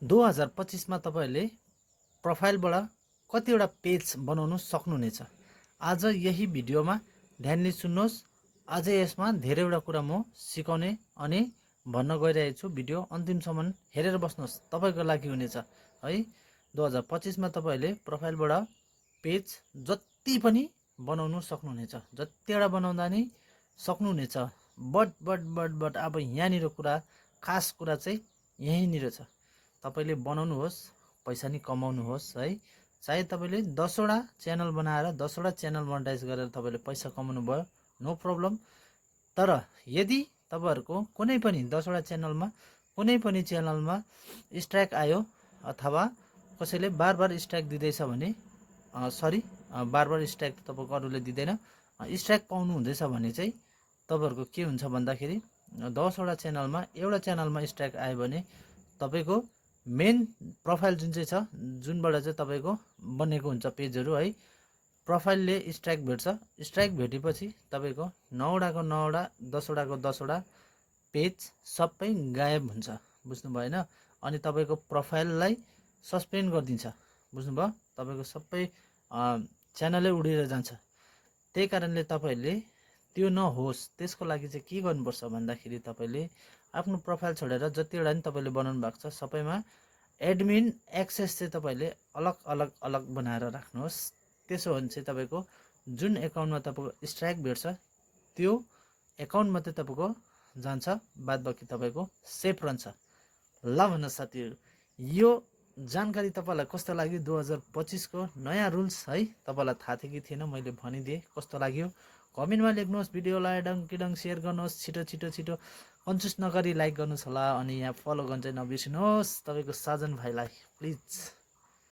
2025 मा तपाईहरुले प्रोफाइलबाट कतिवटा पेज बनाउन सक्नुहुनेछ। आज यही भिडियोमा ध्यानले सुन्नुहोस्। आज यसमा धेरैवटा कुरा म सिकाउने अनि भन्न गइरहेको छु। भिडियो अन्तिमसम्म हेरेर बस्नुहोस्, तपाईको लागि हुनेछ है। 2025 मा तपाईहरुले प्रोफाइलबाट पेज जति पनि बनाउन सक्नुहुनेछ, जतिवटा बनाउँदा नि सक्नुहुनेछ। बट अब यहाँनिर कुरा, खास कुरा चाहिँ यहीँनिर छ। तपाईले बनाउनुहोस्, पैसा नि कमाउनुहोस् है। चाहे तपाईले 10 वटा च्यानल बनाएर 10 वटा च्यानल मोनेटाइज गरेर तपाईले पैसा कमाउनु भयो, नो प्रब्लम। तर यदि तपाईहरुको कुनै पनि 10 वटा च्यानलमा कुनै पनि च्यानलमा स्ट्राइक आयो अथवा कसैले बार स्ट्राइक दिँदैछ भने बार स्ट्राइक तपाईको अरूले दिँदैन, स्ट्राइक पाउनु हुँदैछ भने चाहिँ तपाईहरुको के हुन्छ भन्दाखेरि 10 वटा च्यानलमा एउटा च्यानलमा स्ट्राइक आयो भने तपाईको मेन प्रोफाइल जुन चाहिँ छ, जुनबाट चाहिँ तपाईको बनेको हुन्छ पेजहरु है, प्रोफाइलले स्ट्राइक भेट्छ। स्ट्राइक भेटेपछि तपाईको 9 वटाको 9 वटा 10 वटाको 10 वटा पेज सबै गायब हुन्छ, बुझ्नु भएन। अनि तपाईको प्रोफाइललाई सस्पेन्ड गरिदिन्छ, बुझ्नुभयो। तपाईको सबै च्यानलै उडेर जान्छ। त्यही कारणले तपाईले त्यो नहोस्, त्यसको लागि चाहिँ के गर्नुपर्छ भन्दाखेरि तपाईले आफ्नो प्रोफाइल छोडेर जतिवटा नि तपाईले बनाउनु भएको छ सबैमा एडमिन एक्सेस चाहिँ तपाईले अलग बनाएर राख्नुहोस्। त्यसो भने चाहिँ तपाईको जुन एकाउन्टमा तपाईको स्ट्राइक भेट्छ त्यो एकाउन्ट मात्रै तपाईको जान्छ, बाद बाँकी तपाईको सेफ रहन्छ। ल भन्न साथीहरु, यो जानकारी तपाईलाई कस्तो लाग्यो? 2025 को नयाँ रुल्स है, तपाईलाई थाहा थियो कि थिएन? मैले भनिदिए। कस्तो लाग्यो कमेन्टमा लेख्नुहोस्। भिडियोलाई डङ शेयर गर्नुहोस्। छिटो कन्जुस नगरी लाइक गर्नुहोस् होला। अनि यहाँ फलो गर्न चाहिँ नबिर्सिनुहोस् तपाईको साजन भाइलाई प्लिज।